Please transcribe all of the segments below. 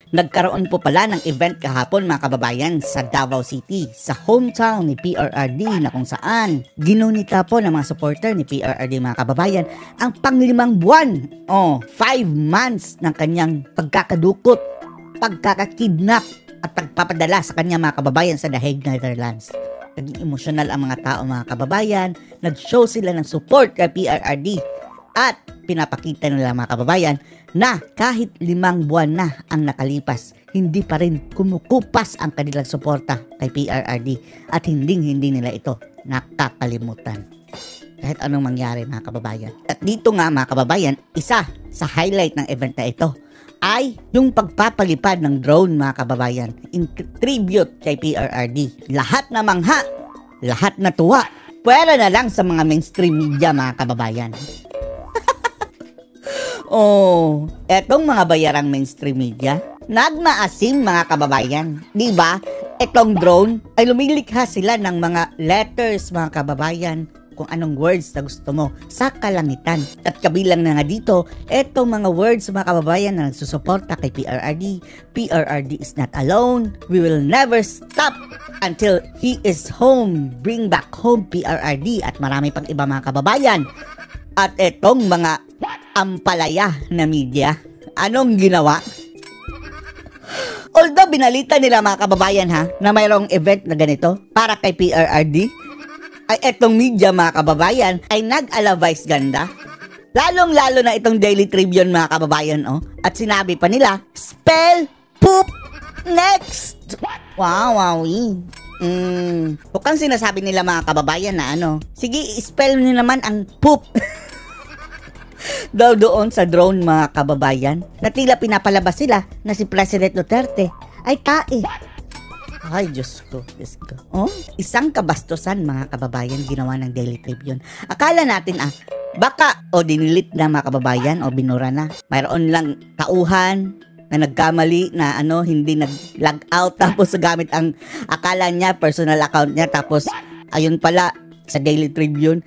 Nagkaroon po pala ng event kahapon mga kababayan sa Davao City, sa hometown ni PRRD na kung saan ginunita po ng mga supporter ni PRRD mga kababayan ang pang-5 buwan, 5 months ng kanyang pagkakadukot, pagkakakidnap at pagpapadala sa kanya mga kababayan sa The Hague, Netherlands. Naging emosyonal ang mga tao mga kababayan, nag-show sila ng support kay PRRD at pinapakita nila mga kababayan na kahit 5 buwan na ang nakalipas, hindi pa rin kumukupas ang kanilang suporta kay PRRD at hindi nila ito nakakalimutan. Kahit anong mangyari mga kababayan. At dito nga mga kababayan, isa sa highlight ng event na ito ay yung pagpapalipad ng drone mga kababayan in tribute kay PRRD. Lahat na mangha, lahat na tuwa, pwera na lang sa mga mainstream media mga kababayan. Etong mga bayarang mainstream media, nagmaasim mga kababayan. Diba? Etong drone ay lumilikha sila ng mga letters mga kababayan, kung anong words na gusto mo sa kalangitan. At kabilang na nga dito, etong mga words mga kababayan na nagsusuporta kay PRRD. PRRD is not alone. We will never stop until he is home. Bring back home PRRD. At marami pang iba mga kababayan. At etong mga ampalaya na media, anong ginawa? Although binalita nila mga kababayan na mayroong event na ganito para kay PRRD, ay etong media mga kababayan ay nag-alavice ganda. Lalong-lalo na itong Daily Tribune mga kababayan at sinabi pa nila, spell poop next. Wow. Bukang sinasabi nila mga kababayan na sige, spell nyo naman ang poop. Daw doon sa drone mga kababayan na tila pinapalabas sila na si President Duterte ay tae. Ay, Diyos ko. Isang kabastusan mga kababayan ginawa ng Daily Tribune. Akala natin baka dinilit na mga kababayan o binura na. Mayroon lang tauhan na nagkamali na hindi nag-log out tapos gamit ang akala niya personal account niya tapos ayun pala sa Daily Tribune.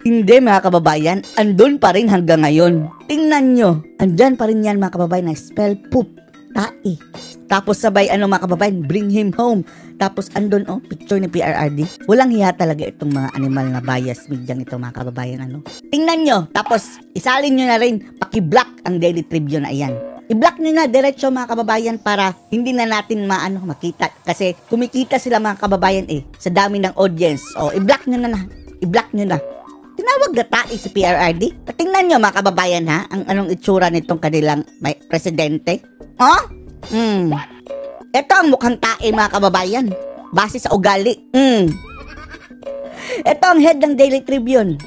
Hindi mga kababayan, andun pa rin hanggang ngayon. Tingnan nyo, andyan pa rin yan mga kababayan na spell poop, tae. Tapos sabay mga kababayan, bring him home. Tapos andun picture ni PRRD. Walang hiya talaga itong mga animal na bias media ito mga kababayan. Tingnan nyo, tapos isalin nyo na rin, paki-block ang Daily Tribune na iyan. I-block nyo na diretso mga kababayan para hindi na natin makita. Kasi kumikita sila mga kababayan sa dami ng audience. I-block nyo na. I-block nyo na. Tinawag na tae si PRRD. Tingnan nyo mga kababayan ang anong itsura nitong kanilang presidente. Ito ang mukhang tae mga kababayan. Base sa ugali. Ito ang head ng Daily Tribune.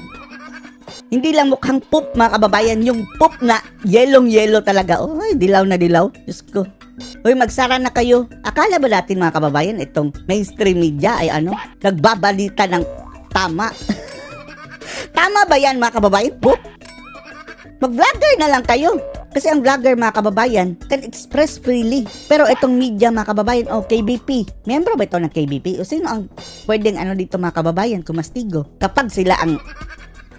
Hindi lang mukhang poop mga kababayan. Yung poop na yellow talaga. Dilaw na dilaw. Diyos ko. Magsara na kayo. Akala ba natin mga kababayan itong mainstream media ay nagbabalita ng tama? Tama ba yan mga kababayan? Poop? Mag-vlogger na lang kayo. Kasi ang vlogger mga kababayan can express freely. Pero itong media mga kababayan, KBP. Miyembro ba ito ng KBP? O sino ang pwedeng dito mga kababayan kumastigo? Kapag sila ang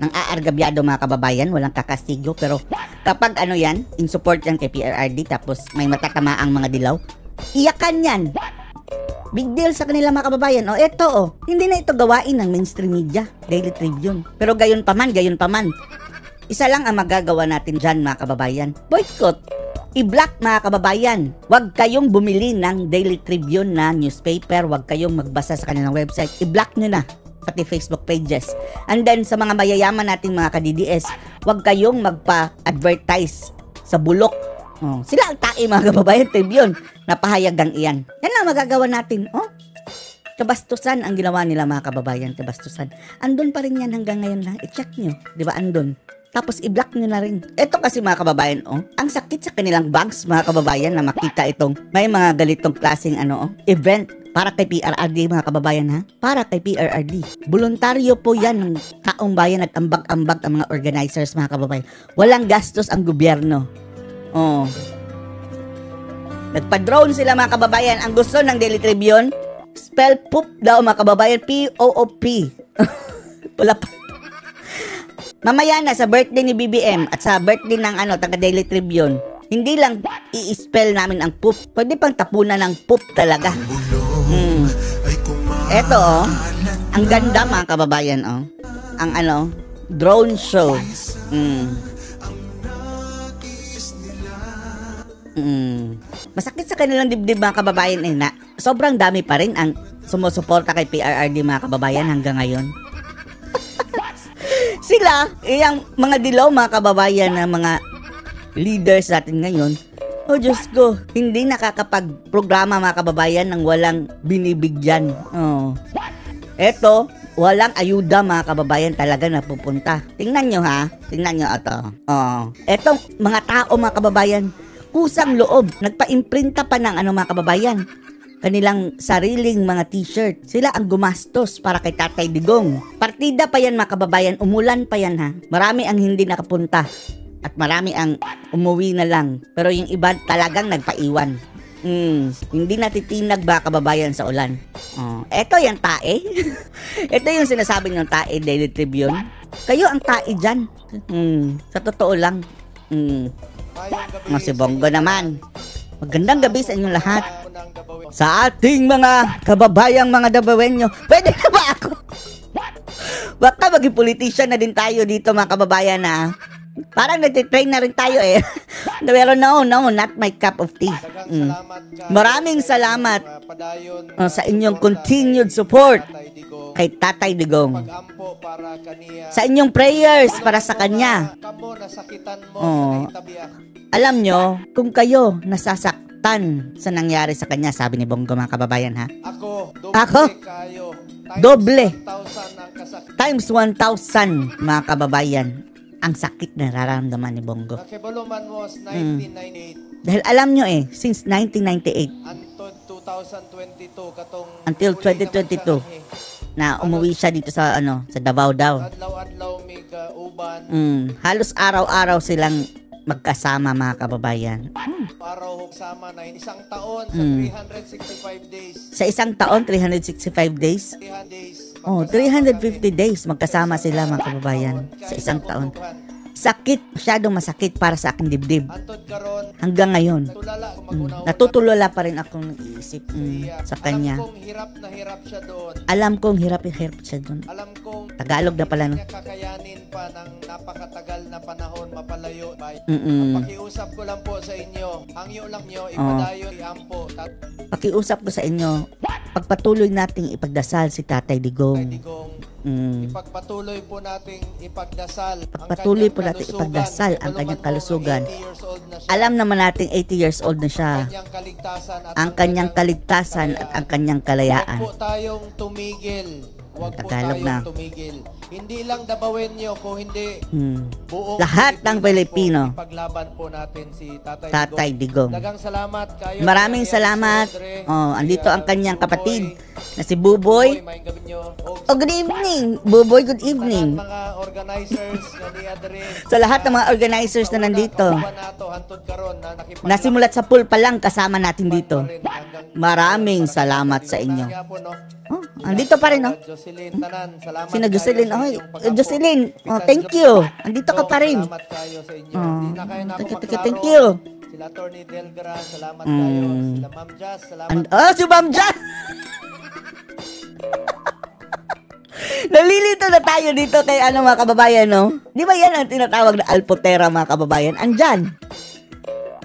aargabyado mga kababayan, walang kakastigo. Pero kapag in support yan kay PRRD tapos may matatama ang mga dilaw, iyakan yan. Big deal sa kanila mga kababayan. Hindi na ito gawain ng mainstream media, Daily Tribune. Pero gayon pa man, isa lang ang magagawa natin dyan mga kababayan. Boycott. I-block mga kababayan. Huwag kayong bumili ng Daily Tribune na newspaper. Huwag kayong magbasa sa kanilang website. I-block nyo na. Pati Facebook pages. And then sa mga mayayaman nating mga ka-DDS, huwag kayong magpa-advertise sa bulok. Sila ang tae mga kababayan, Tribune. Napahayagang iyan. Yan lang magagawa natin. Kabastusan ang ginawa nila mga kababayan. Kabastusan. Andun pa rin yan hanggang ngayon na. I-check nyo. Diba andun? Tapos i-block nyo na rin. Ito kasi mga kababayan, ang sakit sa kanilang banks mga kababayan na makita itong may mga ganitong klaseng event para kay PRRD mga kababayan Para kay PRRD. Voluntaryo po yan ng taong bayan at ambag-ambag ang mga organizers mga kababayan. Walang gastos ang gobyerno. Nagpa-drone sila mga kababayan. Ang gusto ng Daily Tribune, spell poop daw mga kababayan, P-O-O-P. Wala pa. Mamaya na sa birthday ni BBM at sa birthday ng taga Daily Tribune, Hindi lang i-spell namin ang poop. Pwede pang tapunan ng poop talaga. Eto oh. Ang ganda mga kababayan oh. Ang drone show. Masakit sa kanilang dibdib mga kababayan na sobrang dami pa rin ang sumusuporta kay PRRD mga kababayan hanggang ngayon. Sila, yung mga dilaw mga kababayan na mga leaders natin ngayon, oh Diyos ko, hindi nakakapag-programa mga kababayan nang walang binibigyan. Eto, walang ayuda mga kababayan talaga napupunta. Tingnan nyo ha, tingnan nyo ito. Etong mga tao mga kababayan, kusang loob, nagpa-imprinta pa ng mga kababayan. Kanilang sariling mga t-shirt. Sila ang gumastos para kay Tatay Digong. Partida pa yan mga kababayan, umulan pa yan ha. Marami ang hindi nakapunta. At marami ang umuwi na lang. Pero yung iba talagang nagpaiwan. Hindi natitinag ba kababayan sa ulan? Eto yung tae. Ito yung sinasabi ng tae Daily Tribune. Kayo ang tae dyan. Sa totoo lang. Si Bongo naman. Magandang gabi sa inyong lahat. Sa ating mga kababayang mga Dabawenyo. Pwede na ba ako? Baka maging politician na din tayo dito mga kababayan na. Parang nagtitrain na rin tayo eh. Pero no, not my cup of tea. Maraming salamat sa inyong continued support kay Tatay Digong. Sa inyong prayers para sa kanya. Alam nyo, kung kayo nasasaktan sa nangyari sa kanya, sabi ni Bongo mga kababayan ha. Ako, doble. Times 1,000 mga kababayan. Ang sakit na nararamdaman ni Bongo. Dahil alam nyo since 1998 until 2022 na umuwi siya dito sa sa Davao daw. Halos araw-araw silang magkasama mga kababayan. Araw sama na isang taon sa 365 days. Sa isang taon 365 days? 350 days magkasama sila mga kababayan sa isang taon. Sakit, masyadong masakit para sa aking dibdib. Hanggang ngayon. Natutulala pa rin akong nag-iisip sa kanya. Alam kong hirap siya doon. Tagalog na pala no. Kakayanin pa ng napakatagal na panahon mapalayo. Pakiusap ko lang po sa inyo. Hangyo lang nyo, ipadayon iampo. Pakiusap ko sa inyo, pagpatuloy nating ipagdasal si Tatay Digong. Ipagpatuloy po nating ipagdasal. Pagpatuloy po natin ipagdasal ang kanyang kalusugan. Alam naman natin 80 years old na siya. Ang kanyang kaligtasan at ang kanyang kalayaan. Huwag po tayong tumigil. Huwag po tayong tumigil. Hindi lang Dabawenyo, kung hindi buong lahat ng Pilipino. Ipaglaban po natin si Tatay Digong. Dagang salamat kayo. Maraming salamat. Andito ang kanyang kapatid na si Buboy. Good evening. Buboy, good evening. Mga organizers Sa lahat ng mga organizers na nandito. Nasimulat sa pool pa lang kasama natin dito. Maraming salamat sa inyo. Andito pa rin Sina Jocelyn. Jocelyn, thank you. Andito ka pa rin. Thank you. Sila Attorney Delgra, salamat kayo. Sila Ma'am Jazz, salamat. Si Ma'am Jazz! Nalilito na tayo dito kay mga kababayan, no? Di ba yan ang tinatawag na alpotera mga kababayan? Andyan.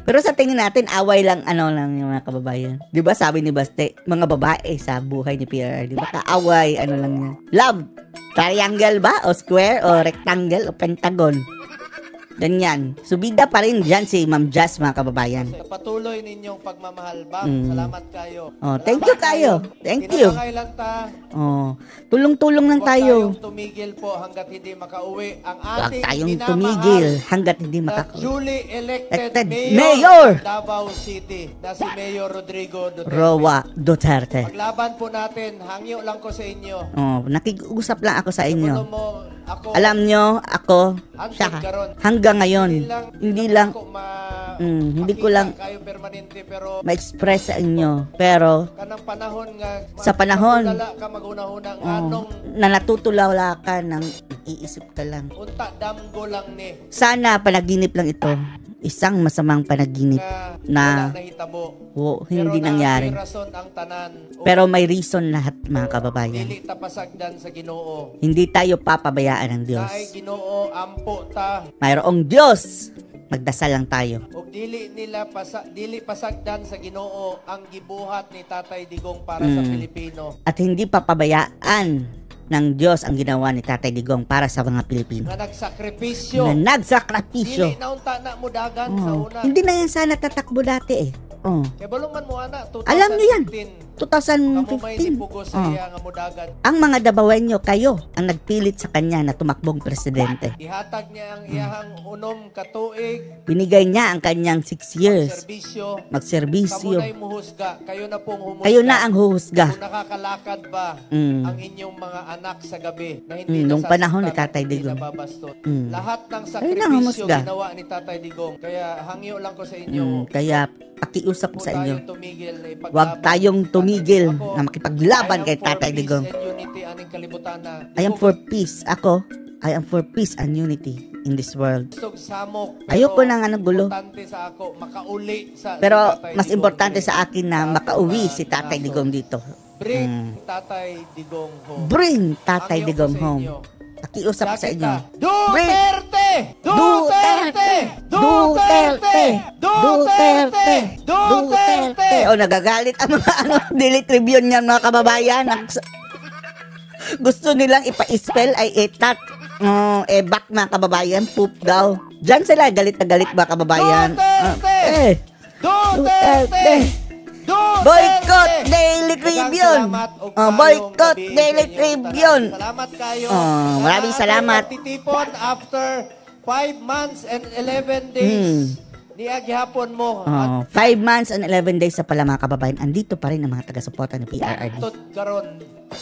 Pero sa tingin natin, away lang, lang yung mga kababayan. Di ba sabi ni Baste, mga babae sa buhay ni PRR, di ba? Kaaway, lang yan. Love, triangle ba? O square? O rectangle? O pentagon? Ganyan. Subida pa rin dyan si Ma'am Jazz mga kababayan. Patuloy ninyong pagmamahal, Ma'am. Salamat kayo. Thank you kayo. Thank you. Tulong-tulong lang tayo. Huwag tayong tumigil po hanggat hindi makauwi. Ang Huwag ating tayong minamahal tumigil hanggat hindi makauwi. Duly elected Mayor Davao City na si Mayor Rodrigo Duterte. Roa Duterte. Paglaban po natin, hangyo lang ko sa inyo. Nakikiusap lang ako sa inyo. Ako, alam nyo, ako, siya, hanggang ngayon, hindi lang ko lang ma-express sa inyo. Pero, sa panahon na natutulala ka ng iisip ka lang. Sana panaginip lang ito. isang masamang panaginip na wala nahitabo. hindi nangyari. Pero rason ang tanan. Pero may reason lahat, mga kababayan. Dili ta pasagdan sa Ginoo. Hindi tayo papabayaan ng Diyos. Naay Ginoo ampo ta. Mayroong Diyos. Magdasal lang tayo. Ug dili pasagdan sa Ginoo ang gibuhat ni Tatay Digong para sa Pilipino. At hindi papabayaan ng Diyos ang ginawa ni Tatay Digong para sa mga Pilipino. Na nagsakripisyo. Nagsakripisyo. Dili naunta na mo dagan sa una. Hindi na yan sana tatakbo dati eh. Kaya balong man mo ana, 2015. Alam niyo yan. Kamu may 2015. nipugo sa iya nga mudagan. Ang mga Dabawenyo, kayo ang nagpilit sa kanya na tumakbong presidente. Ihatag niya ang iyahang unom ka tuig. Binigay niya ang kanyang 6 years. Magserbisyo. Magserbisyo. Kamu na'y muhusga. Kayo na pong humusga. Kayo na ang huhusga. Kung nakakalakad ba ang inyong mga anak sa gabi na hindi Nung nasasaktan panahon ni at Tatay hindi Digong. nababastos. Mm. Lahat ng Kayo na ang sakripisyo humusga. ginawa ni Tatay Digong. Kaya hangyo lang ko sa inyo. Kaya pakiusap ko Huwag sa inyo. tayong tumigil na ipaglaban. Huwag tayong tumigil Ako, na makipaglaban I am kay for Tatay peace Digong. and unity aning kalibutan na. I am for peace. Ako, I am for peace and unity in this world. Gusto samok. Ayoko ng gulo. Importante sa ako, makauli sa Pero Tatay mas Digong. importante sa akin na makauwi si Tatay Digong dito. Bring Tatay Digong home. Bring Tatay Hangyo ko Digong sa home. inyo. Pakiusap ko sa inyo. Duterte! Duterte! Duterte! Duterte! Duterte! O, nagagalit ang mga Daily Tribune niyan, mga kababayan. Gusto nilang ipa-spell ay etat. Back, mga kababayan. Poop daw. Diyan sila, galit na galit, mga kababayan. Duterte! Duterte! Boycott Daily Tribune. Boycott Daily Tribune. Salamat kayo. Maraming salamat. Titipon after 5 months and 11 days. Niaghapon mo. 5 months and 11 days sa pala, mga kababayan. Andito pa rin ang mga taga-suporta ng PRRD. Karon.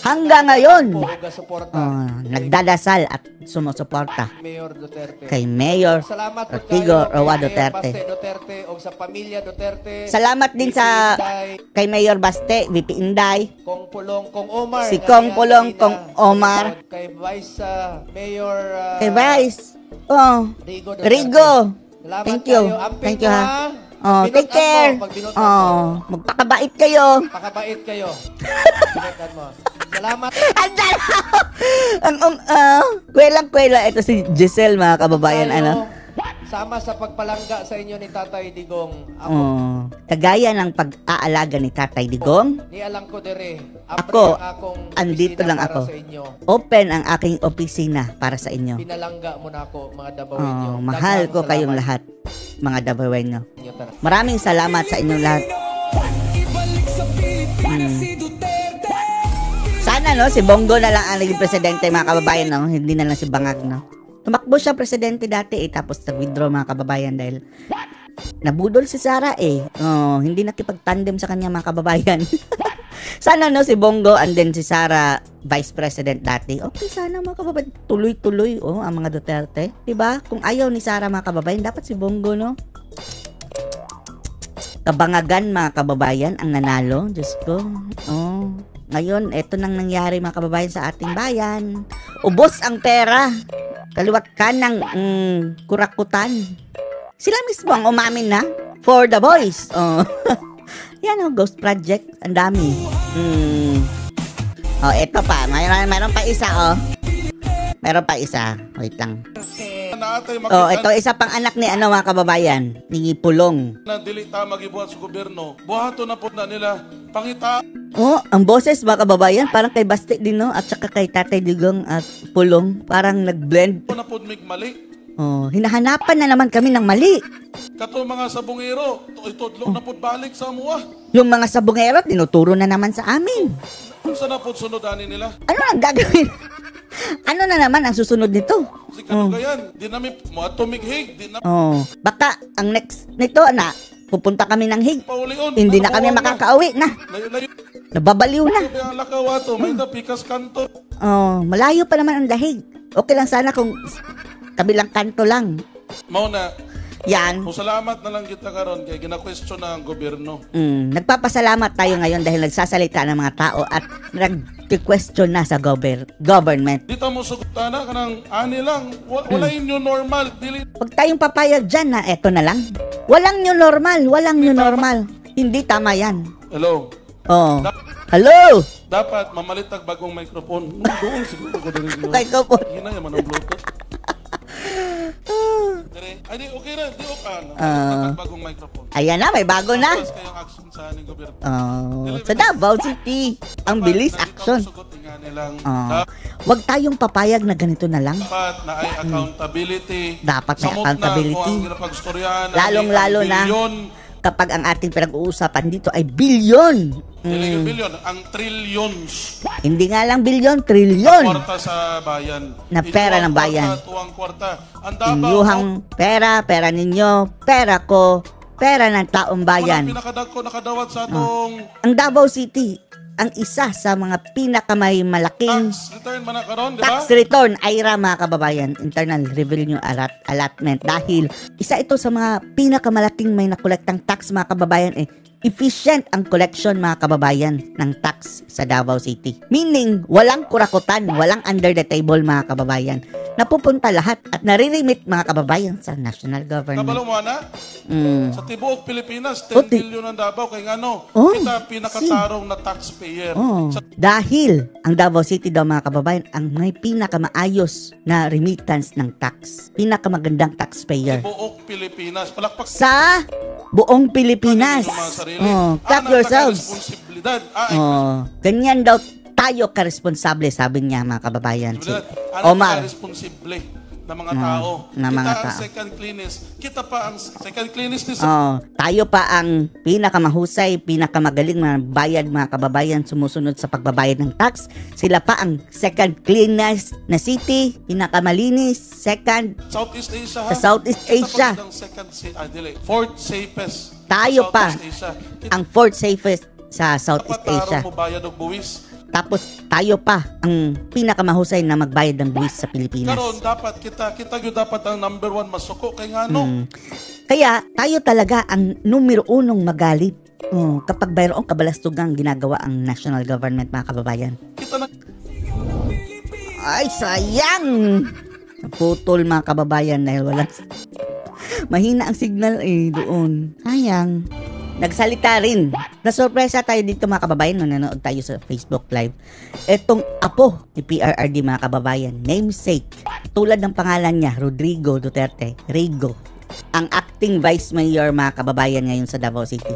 Hanggang ngayon. Suporta. Nagdadasal at sumusuporta Mayor Duterte. kay Mayor Salamat po Rodrigo kayo Roa kay Duterte. Baste Duterte o sa pamilya Duterte. Salamat din sa Inday, kay Mayor Baste, VP Inday, Kong Pulong, Kong Omar. Si Kong Pulong, Ina, Kong Omar. Kay Vice Mayor kay Vice. Rigo Duterte. Rigo. Salamat Thank you. kayo. Amping Thank you, mo, ha. ha. Take care. Magpakabait kayo. Pakabait kayo. Binutan mo. Salamat. Kwelang-kwela. Ito si Giselle, mga kababayan. Tayo, sama sa pagpalangga sa inyo ni Tatay Digong. Ako, Kagaya ng pag-aalaga ni Tatay Digong, nialang ko dire. Ako, akong andito opisina lang para ako. Sa inyo. open ang aking opisina para sa inyo. Pinalangga mo na ako, mga Dabawenyo. Mahal ko Daghang kayong salamat lahat, mga Dabawenyo. inyo, tara. Maraming salamat sa inyong lahat. Sana si Bongo na lang ang naging presidente, mga kababayan, no? Hindi na lang si Bangag, no? Tumakbo siya presidente dati tapos nag-withdraw, mga kababayan, dahil nabudol si Sara hindi nakipag-tandem sa kanya, mga kababayan. Sana si Bongo and then si Sara vice president dati. Okay, sana, mga kababayan, tuloy-tuloy ang mga Duterte. Diba? Kung ayaw ni Sara, mga kababayan, dapat si Bongo, no? Kabangagan, mga kababayan, ang nanalo. Diyos ko. Ngayon, eto nang nangyari, mga kababayan, sa ating bayan. Ubos ang pera. Kaliwat ka ng kurakutan. Sila mismo ang umamin na for the boys. Yan, Ghost Project. Ang dami. Eto pa. Mayroon pa isa, Meron pa isa. Wait lang. Ito isa pang anak ni mga kababayan, ni Pulong. Na dili ta magibuhat sa gobyerno. Buhato na po na nila pangita. Ang boses, mga kababayan, parang kay Baste din, no? At saka kay Tatay Digong at Pulong, parang nag-blend. Na po mig mali. Hinahanapan na naman kami ng mali. Kato mga sabungero, itudlok na po balik sa amuha. Yung mga sabungero, tinuturo na naman sa amin. Unsa na po sunodanin nila? Ano ang gagawin? Ano na naman ang susunod nito? Si kanugayan, di namin mo atomighig, di na Baka ang next nito na pupunta kami ng Hig. paulion. Hindi na kami makakauwi na. Layo-layo. Nababaliw na. Ang lakawato, may pikas kanto. Malayo pa naman ang dahig. Okay lang sana kung kabilang kanto lang. Mao na Yan. Salamat na lang kita karon kay gina-question na ang gobyerno. Nagpapasalamat tayo ngayon dahil nagsasalita ng mga tao at nag-question na sa government. Dito mo sugutan na kanang ani lang. Wala inyo normal. Dili. Huwag tayong papayag dyan na eto na lang. Walang new normal. Walang new normal. Hindi tama yan. Hello. Oh. Hello! Dapat mamalitag bagong microphone. Doon siguro ko diri. Microphone. Hina naman ang Bluetooth. Ay, di okay na. Di okay na. Mamalitag bagong microphone. Ayan na, may bago na. Tapos kayong action sa aning gobyerno. Sa Davao City. Ang bilis action. Huwag tayong papayag na ganito na lang. Dapat na ay accountability. Dapat may accountability. Lalong-lalo na kapag ang ating pinag-uusapan dito ay bilyon. Hindi yung bilyon, ang trillions. Hindi nga lang bilyon, trilyon. Kwarta sa bayan. Na pera ng bayan. Tuwang kwarta. Ang Davao. Inyuhang pera ninyo, pera ko, pera ng taong bayan. Walang pinakadagko nakadawat sa atong Ang Davao City, ang isa sa mga pinakamalaking tax return man na karon, di ba? tax return ay mga kababayan, internal revenue allotment, dahil isa ito sa mga pinakamalaking may nakolektang tax mga kababayan. Efficient ang collection mga kababayan ng tax sa Davao City. Meaning, walang kurakutan, walang under the table mga kababayan. Napupunta lahat at naririmit mga kababayan sa national government. Kabalo mo na? Sa tibuok Pilipinas, 10 O, billion ang Davao. Kaya ngano, kita pinakatarong na taxpayer. Dahil ang Davao City daw mga kababayan ang may pinakamaayos na remittance ng tax. Pinakamagandang taxpayer. Tibuok Pilipinas. Palakpak Sa buong Pilipinas. Clap yourselves. Ganyan daw tayo ka-responsable, sabi niya mga kababayan. Si Omar. Responsable na mga tao. Na mga kita tao. ang second cleanest. Kita pa ang second cleanest ni Tayo pa ang pinakamahusay, pinakamagaling na bayad mga kababayan sumusunod sa pagbabayad ng tax. Sila pa ang second cleanest na city, pinakamalinis, second Southeast Asia. sa Southeast Asia. Fourth safest. Tayo pa Asia. ang fourth safest sa Southeast Asia. Mo bayad og buwis. Tapos tayo pa ang pinakamahusay na magbayad ng buwis sa Pilipinas. Karon dapat kita gyud dapat ang number 1 masuko kay ngano. Kaya tayo talaga ang numero 1 magalit. Kapag mayroong kabalastugang ginagawa ang national government mga kababayan. Kita na Ay sayang. Naputol mga kababayan dahil walang mahina ang signal doon. Sayang. Nagsalita rin. Nasurpresa tayo dito mga kababayan nung nanood tayo sa Facebook Live. Etong apo ni PRRD mga kababayan, namesake, tulad ng pangalan niya, Rodrigo Duterte, Rigo, ang acting vice mayor mga kababayan ngayon sa Davao City.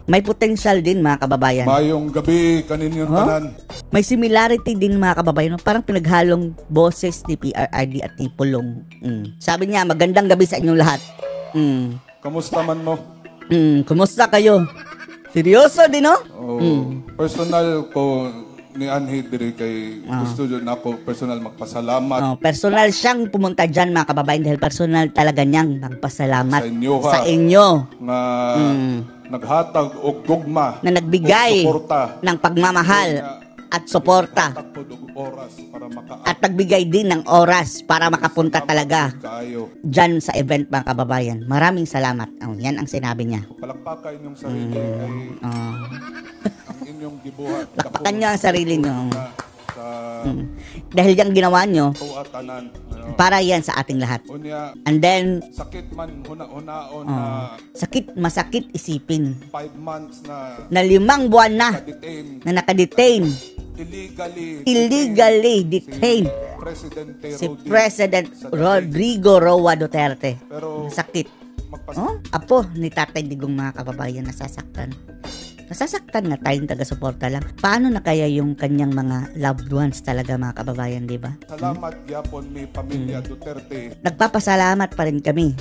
May potential din mga kababayan. Mayong gabi kaninyong tanan. May similarity din mga kababayan. Parang pinaghalong boses ni PRRD at ni Pulong. Sabi niya, magandang gabi sa inyong lahat. Kamusta man mo? Kumusta kayo? Seryoso din, no? Personal ko ni Anhid diri kay gusto jud nako personal magpasalamat personal siyang pumunta dyan mga kababayan dahil personal talaga niyang magpasalamat sa inyo, sa inyo nga naghatag og gugma na nagbigay og suporta ng pagmamahal at suporta naghatag og oras para at nagbigay din ng oras para makapunta talaga kaayo. dyan sa event mga kababayan. Maraming salamat. Yan ang sinabi niya. Palakpakan inyong sarili kay ang inyong gibuhat. Lakpakan niyo ang sarili niyo. Sa Dahil yung ginawa niyo, tuatanan. para yan sa ating lahat. Unya, And then, sakit man huna-hunaon na masakit isipin 5 months na na 5 buwan na detain na nakadetain, illegally detained Presidente si Rodrigo President Rodrigo Roa Duterte. Pero Sakit. Apo ni Tatay Digong mga kababayan nasasaktan. Nasasaktan na tayong taga-suporta lang. Paano na kaya yung kanyang mga loved ones talaga mga kababayan, di ba? Salamat gyapon mi pamilya Duterte. Nagpapasalamat pa rin kami,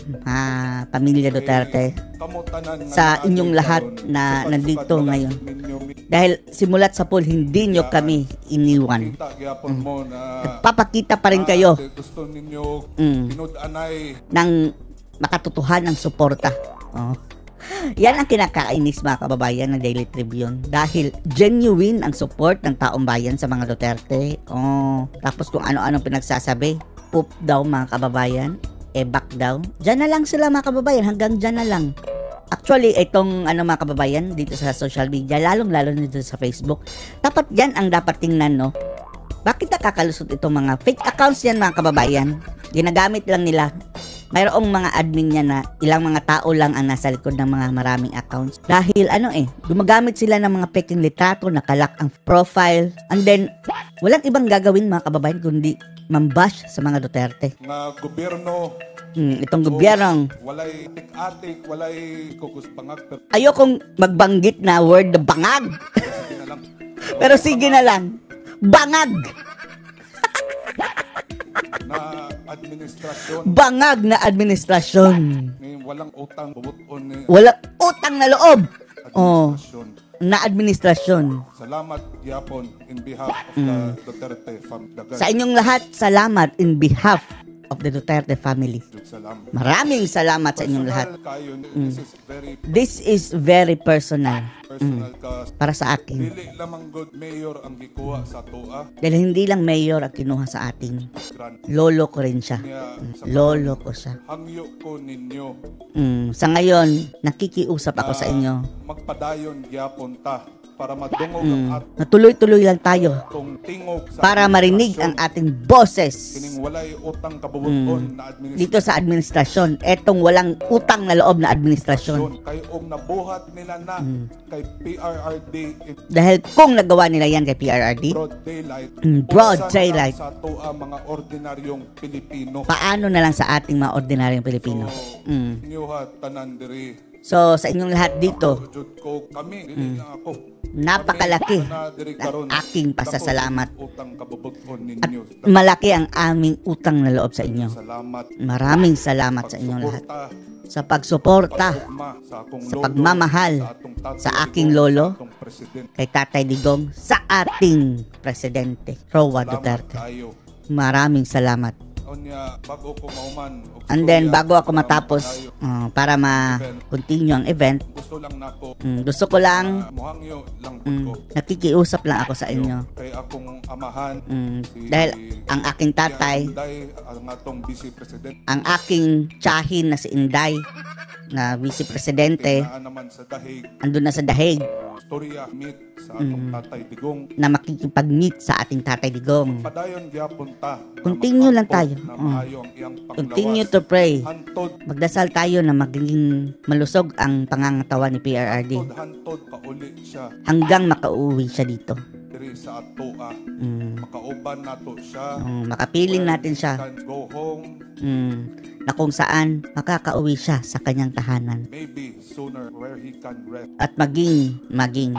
pamilya Duterte, Kamutanan sa inyong lahat na nandito ngayon. Dahil simulat sa pool, hindi nyo kami iniwan. Kita gyapon mo na Papakita pa rin kayo gusto ninyo pinud-anay ng makatotohanan ng suporta. Yan ang kinakainis mga kababayan ng Daily Tribune. Dahil genuine ang support ng taong bayan sa mga Duterte. Tapos kung ano-ano pinagsasabi, poop daw mga kababayan. back daw. Diyan na lang sila mga kababayan, hanggang diyan na lang. Actually, itong mga kababayan dito sa social media, lalong-lalo na dito sa Facebook, dapat yan ang dapat tingnan, no? Bakit nakakalusot itong mga fake accounts yan mga kababayan? Ginagamit lang nila. Mayroong mga admin yan na ilang mga tao lang ang nasa likod ng mga maraming accounts. Dahil gumagamit sila ng mga peking litrato, nakalak ang profile, and then, walang ibang gagawin mga kababayan kundi mambash sa mga Duterte. Nga gobyerno, Itong gobyernong walay tik-atik, walay kukuspangag, pero ayokong magbanggit na word na bangag. sige na lang. Pero sige na lang. Bangag. Na administrasyon, Bangag na administrasyon. ni walang utang, bubuton ni Wala utang na loob. administrasyon. Na administrasyon. Salamat gyapon in behalf of the Duterte family. Sa inyong lahat, salamat in behalf of the Duterte family. Salamat. Maraming salamat sa inyong lahat. Kayo, this is very This is very personal personal ka. para sa akin. Dili lamang good mayor ang gikuha sa tua. Dahil hindi lang mayor ang kinuha sa atin. Grand Lolo ko rin siya. niya sa Lolo ko siya. hangyo ko ninyo. Sa ngayon, nakikiusap ako sa inyo. Magpadayon gyapon ta para madungog ang Natuloy-tuloy lang tayo atong tingog sa para marinig ang ating boses kining walay utang kabubuton na administrasyon. dito sa administrasyon. Etong walang utang na loob na administrasyon. Kay nabuhat nila na kay PRRD in Dahil kung nagawa nila yan kay PRRD, broad daylight, broad usa na daylight. lang sa tua mga ordinaryong Pilipino. paano na lang sa ating mga ordinaryong Pilipino? Inyuha tanan diri. So, sa inyong lahat dito, Jud ko kami, dili lang ako. napakalaki Na diri ng karon. aking pasasalamat. Utang kabubuton ninyo. Malaki ang aming utang na loob sa inyo. Salamat. Maraming salamat sa inyong lahat. Pagsuporta, Sa pagsuporta pagtugma sa akong sa lolo, pagmamahal sa atong tatay sa aking Digong, lolo, sa atong presidente. kay Tatay Digong, sa ating presidente, Roa Salamat Duterte. kayo. Maraming salamat. Onya, bago ko mauman, og And then, istorya, bago ako salamat matapos, kayo. para ma-continue ang event, Gusto lang nako, gusto ko lang, muhangyo lang po ko. nakikiusap lang ako sa inyo. Kay akong amahan, si Dahil ang aking tatay, Inday, ang atong vice president, ang aking tiyahin na si Inday, na vice presidente, na naman sa dahig, andun na sa dahig, storya meet sa atong tatay Digong. na makikipag-meet sa ating Tatay Digong. Padayon gyapon ta. na Continue lang tayo. Na maayo ang iyang panglawas. Continue to pray. Hantod, Magdasal tayo na maging malusog ang pangangatawan ni PRRD hantod kauli siya hanggang makauwi siya dito. diri sa atoa. Mm, Makauban nato siya. makapiling natin siya Can go home, na kung saan makakauwi siya sa kanyang tahanan. maybe sooner where he can rest. At maging,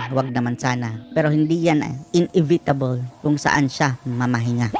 wag naman sana. Pero hindi yan inevitable kung saan siya mamahinga.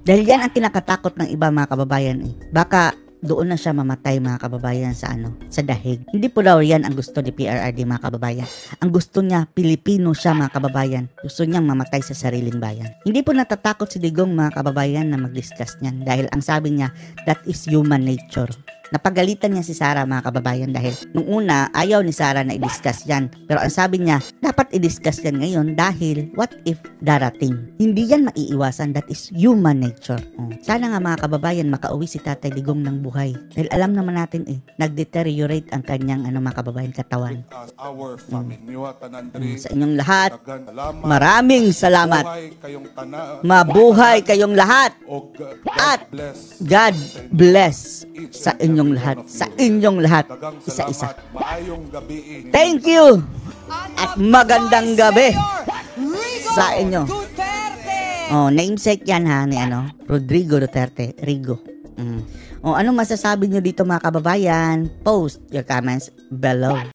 Dahil yan ang kinakatakot ng iba mga kababayan. Baka doon na siya mamatay mga kababayan sa sa dahig. Hindi po daw yan ang gusto ni PRRD mga kababayan. Ang gusto niya, Pilipino siya mga kababayan. Gusto niyang mamatay sa sariling bayan. Hindi po natatakot si Digong mga kababayan na mag-discuss niyan. Dahil ang sabi niya, that is human nature. Napagalitan niya si Sara mga kababayan dahil nung una ayaw ni Sara na i-discuss yan. Pero ang sabi niya, dapat i-discuss yan ngayon dahil what if darating? Hindi yan maiiwasan, that is human nature. Sana nga mga kababayan makauwi si Tatay Digong ng buhay. Dahil alam naman natin nag-deteriorate ang kanyang mga kababayan katawan. As our family, niwa tanan diri. Sa inyong lahat, Dagan salamat. maraming salamat. Buhay kayong tanan. Mabuhay kayong lahat. O God At bless. God bless sa inyong lahat. Sa inyong lahat. Dagang Isa-isa. salamat. Maayong gabi. Thank you! At magandang gabi sa inyo. Namesake yan ha ni Rodrigo Duterte. Rigo. Anong masasabi nyo dito mga kababayan? Post your comments below.